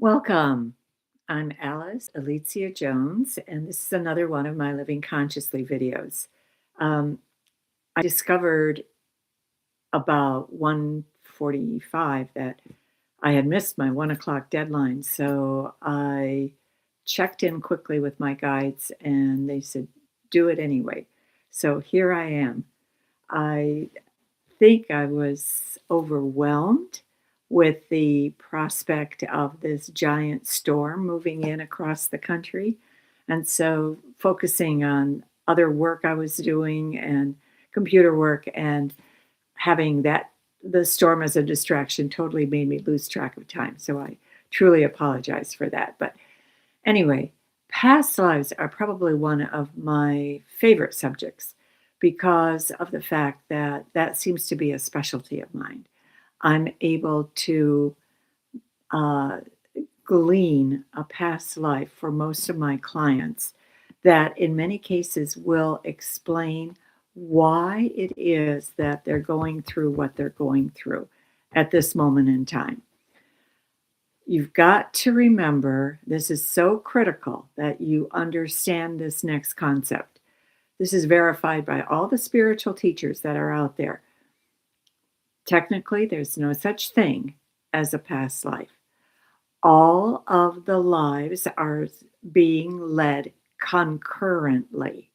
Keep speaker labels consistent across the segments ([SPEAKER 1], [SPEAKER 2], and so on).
[SPEAKER 1] Welcome. I'm Alice Alicia Jones, and this is another one of my Living Consciously videos. Um, I discovered about 1:45 that I had missed my 1 o'clock deadline, so I checked in quickly with my guides, and they said, "Do it anyway." So here I am. I think I was overwhelmed with the prospect of this giant storm moving in across the country. And so focusing on other work I was doing and computer work and having the storm as a distraction totally made me lose track of time. So I truly apologize for that. But anyway, past lives are probably one of my favorite subjects because of the fact that that seems to be a specialty of mine. I'm able to uh, glean a past life for most of my clients that, in many cases, will explain why it is that they're going through what they're going through at this moment in time. You've got to remember this is so critical that you understand this next concept. This is verified by all the spiritual teachers that are out there. Technically, there's no such thing as a past life. All of the lives are being led concurrently.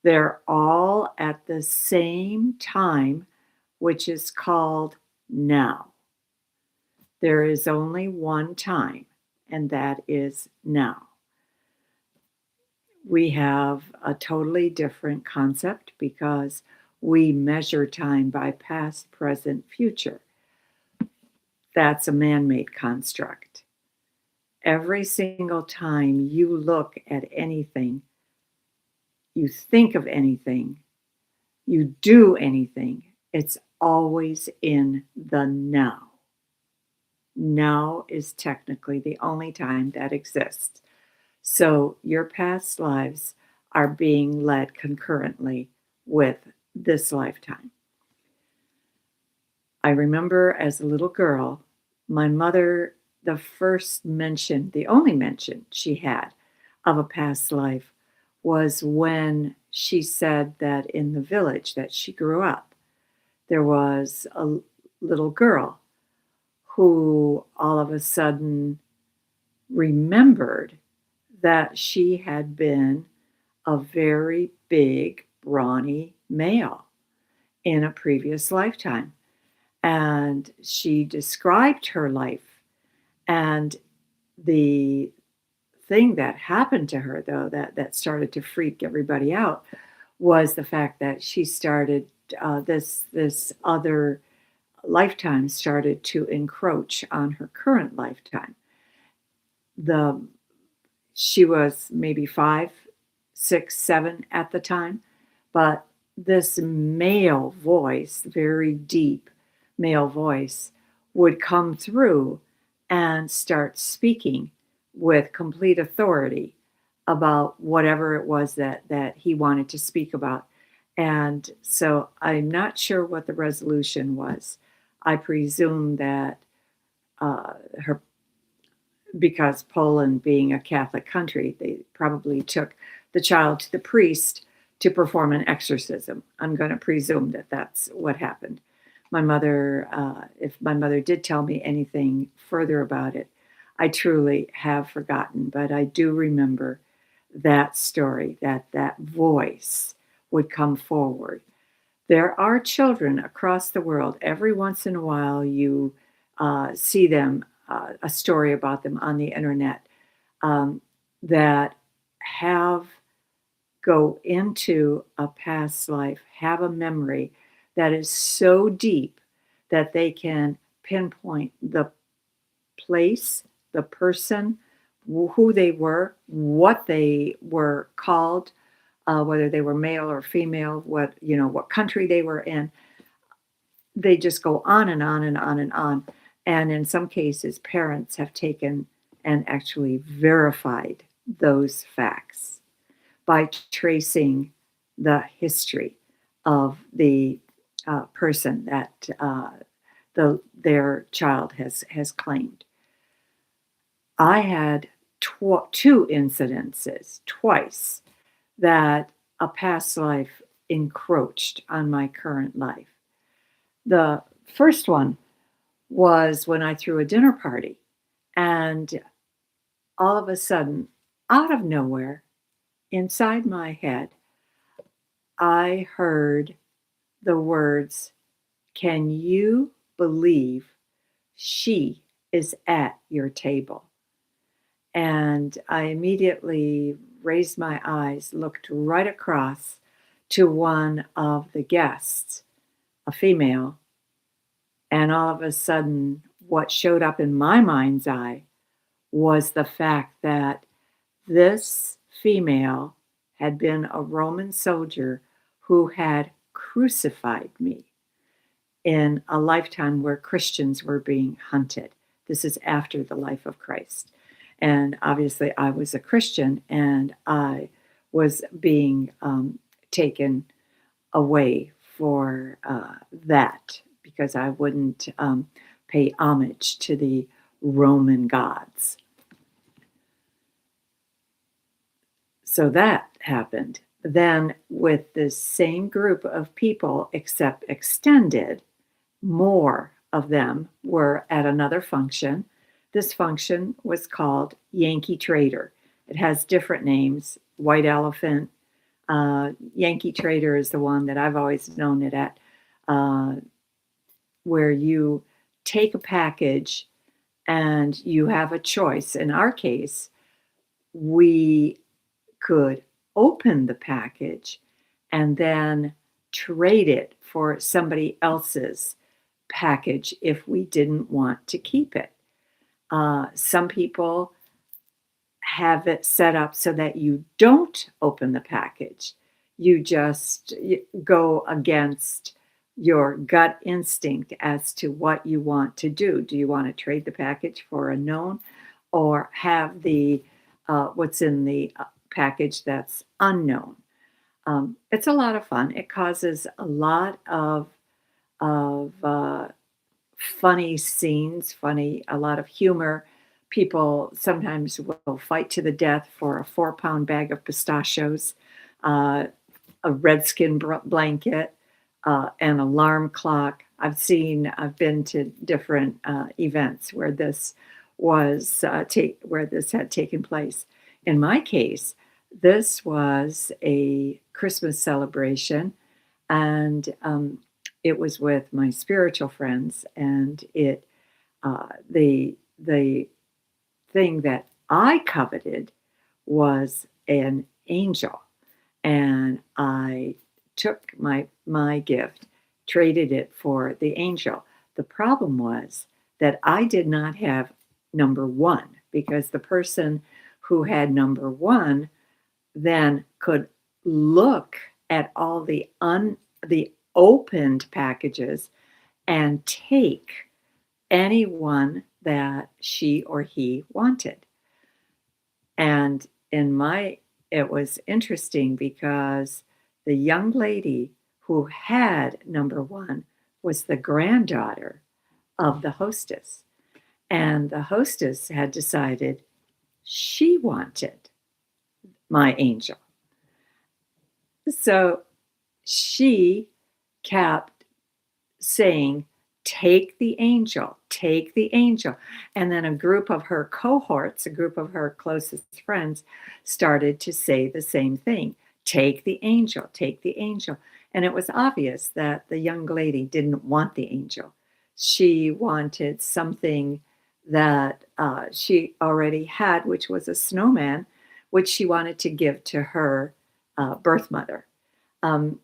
[SPEAKER 1] They're all at the same time, which is called now. There is only one time, and that is now. We have a totally different concept because we measure time by past, present, future. That's a man made construct. Every single time you look at anything, you think of anything, you do anything, it's always in the now. Now is technically the only time that exists. So your past lives are being led concurrently with this lifetime. I remember as a little girl, my mother, the first mention, the only mention she had of a past life was when she said that in the village that she grew up, there was a little girl who all of a sudden remembered that she had been a very big, brawny male in a previous lifetime. And she described her life. And the thing that happened to her, though, that started to freak everybody out was the fact that she started this other lifetime started to encroach on her current lifetime. The She was maybe 5, 6, 7 at the time, but this male voice, very deep male voice, would come through and start speaking with complete authority about whatever it was that he wanted to speak about. And so I'm not sure what the resolution was. I presume that her because Poland being a Catholic country, they probably took the child to the priest to perform an exorcism. I'm going to presume that that's what happened. My mother, if my mother did tell me anything further about it, I truly have forgotten, but I do remember that story, that voice would come forward. There are children across the world. Every once in a while, you see them, a story about them on the internet um, that have go into a past life, have a memory that is so deep that they can pinpoint the place, the person, who they were, what they were called, whether they were male or female, what country they were in. They just go on and on and on and on. And in some cases, parents have taken and actually verified those facts by tracing the history of the person that their child has claimed. I had two incidences twice that a past life encroached on my current life. The first one was when I threw a dinner party, and all of a sudden, out of nowhere, inside my head, I heard the words, "Can you believe she is at your table?" And I immediately raised my eyes, looked right across to one of the guests, a female, and all of a sudden, what showed up in my mind's eye was the fact that this female had been a Roman soldier who had crucified me in a lifetime where Christians were being hunted. This is after the life of Christ. And obviously, I was a Christian and I was being taken away for that because I wouldn't pay homage to the Roman gods. So that happened. Then, with this same group of people, except extended, more of them were at another function. This function was called Yankee Trader. It has different names, White Elephant. Yankee Trader is the one that I've always known it at, uh, where you take a package and you have a choice. In our case, we could open the package and then trade it for somebody else's package if we didn't want to keep it. Some people have it set up so that you don't open the package. You just go against your gut instinct as to what you want to do. Do you want to trade the package for a known or have the what's in the package that's unknown? It's a lot of fun. It causes a lot of funny scenes, a lot of humor. People sometimes will fight to the death for a 4-pound bag of pistachios, uh, a redskin blanket, an alarm clock. I've been to different events where this where this had taken place. In my case, this was a Christmas celebration, and it was with my spiritual friends, and the thing that I coveted was an angel, and I took my gift, traded it for the angel. The problem was that I did not have number one because the person who had number one then could look at all the opened packages and take any one that she or he wanted. And in my it was interesting because the young lady who had number one was the granddaughter of the hostess. And the hostess had decided she wanted my angel. So she kept saying, "Take the angel, take the angel." And then a group of her cohorts, a group of her closest friends, started to say the same thing: "Take the angel, take the angel." And it was obvious that the young lady didn't want the angel. She wanted something that she already had, which was a snowman, which she wanted to give to her birth mother. Um,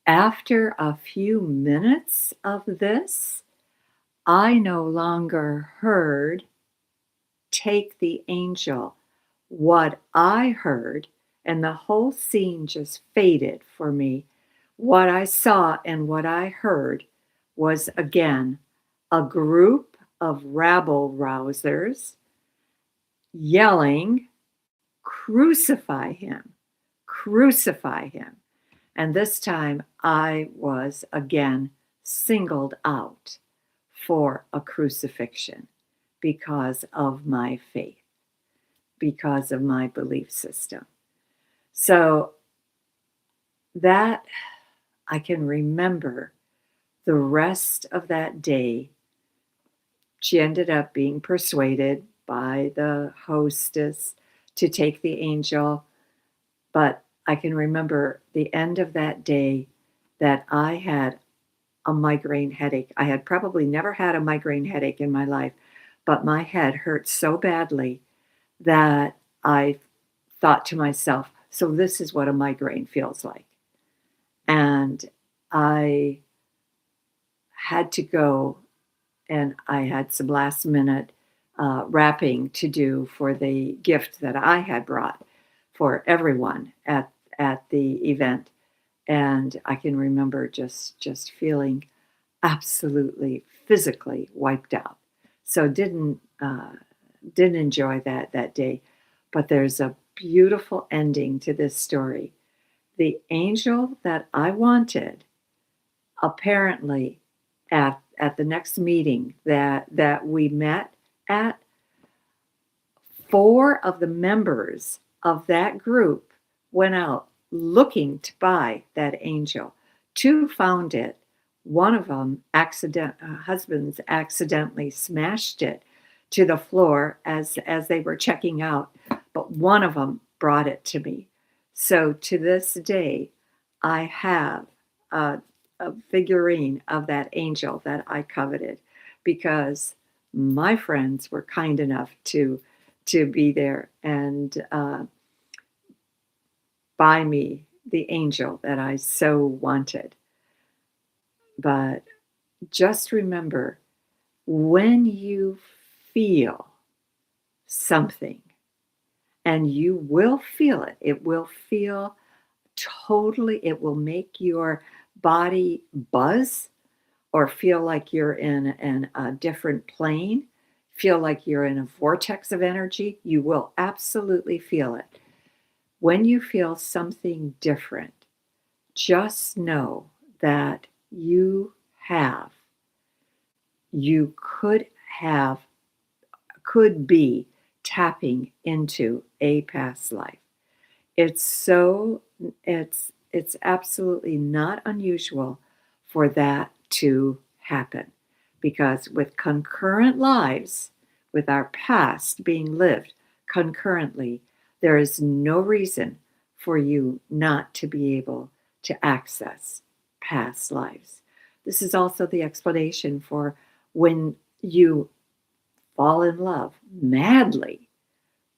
[SPEAKER 1] After a few minutes of this, I no longer heard "Take the angel." What I heard, and the whole scene just faded for me. What I saw and what I heard was again a group of rabble rousers yelling, "Crucify him! Crucify him!" And this time I was again singled out for a crucifixion because of my faith, because of my belief system. So that I can remember the rest of that day. She ended up being persuaded by the hostess to take the angel, but I can remember the end of that day that I had a migraine headache. I had probably never had a migraine headache in my life, but my head hurt so badly that I thought to myself, so this is what a migraine feels like. And I had to go, and I had some last minute wrapping to do for the gift that I had brought for everyone at the event. And I can remember just feeling absolutely physically wiped out. So didn't enjoy that day. But there's a beautiful ending to this story. The angel that I wanted, apparently, at the next meeting that we met at, four of the members of that group went out looking to buy that angel. Two found it. One of them, husbands accidentally smashed it to the floor as they were checking out, but one of them brought it to me. So to this day, I have a figurine of that angel that I coveted because my friends were kind enough to be there and buy me the angel that I so wanted. But just remember, when you feel something, and you will feel it, it will feel totally, it will make your body buzz or feel like you're in a different plane, feel like you're in a vortex of energy. You will absolutely feel it. When you feel something different, just know that have, you could be tapping into a past life. It's so, it's absolutely not unusual for that to happen because with concurrent lives, with our past being lived concurrently, there is no reason for you not to be able to access past lives. This is also the explanation for when you fall in love madly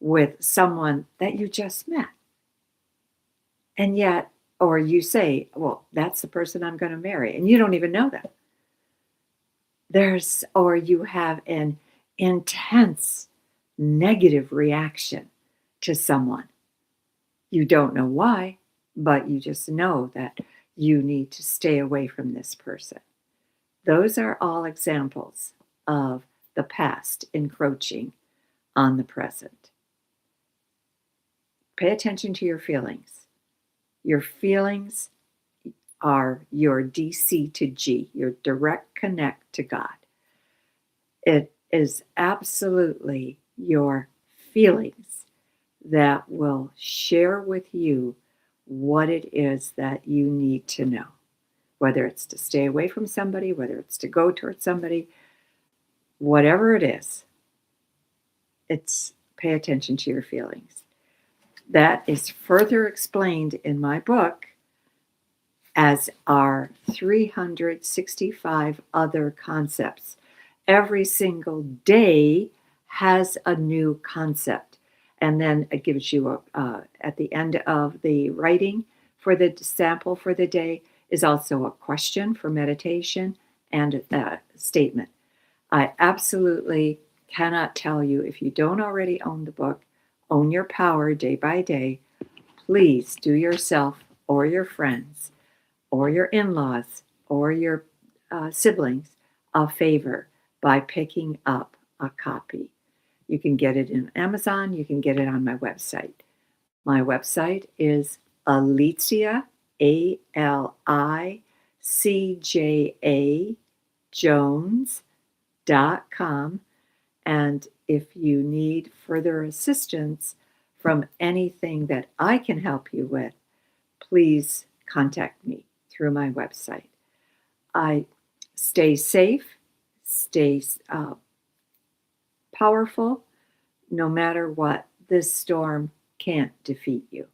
[SPEAKER 1] with someone that you just met. And yet, or you say, well, that's the person I'm going to marry, and you don't even know them. Or you have an intense negative reaction to someone. You don't know why, but you just know that you need to stay away from this person. Those are all examples of the past encroaching on the present. Pay attention to your feelings. Your feelings are your DC to G, your direct connect to God. It is absolutely your feelings that will share with you what it is that you need to know. Whether it's to stay away from somebody, whether it's to go towards somebody, whatever it is, it's pay attention to your feelings. That is further explained in my book as are 365 other concepts. Every single day has a new concept. And then it gives you, at the end of the writing for the sample for the day, is also a question for meditation and a statement. I absolutely cannot tell you, if you don't already own the book, Own Your Power Day by Day, please do yourself or your friends or your in-laws or your siblings a favor by picking up a copy. You can get it in Amazon. You can get it on my website. My website is Alicja, ALICJA, Jones.com. And if you need further assistance from anything that I can help you with, please contact me through my website. I stay safe, stay powerful, no matter what. This storm can't defeat you.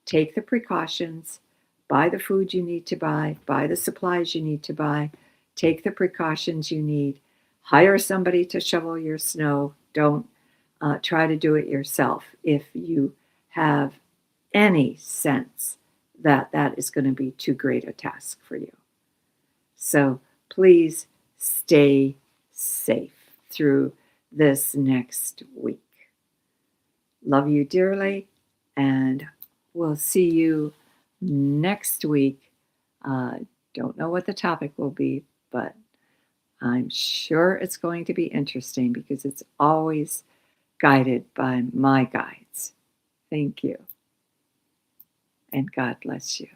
[SPEAKER 1] Take the precautions, buy the food you need to buy the supplies you need to buy, take the precautions you need, hire somebody to shovel your snow. Don't try to do it yourself if you have any sense that that is going to be too great a task for you. So please stay safe through this next week. Love you dearly, and we'll see you next week. Don't know what the topic will be, but I'm sure it's going to be interesting because it's always guided by my guides. Thank you, and God bless you.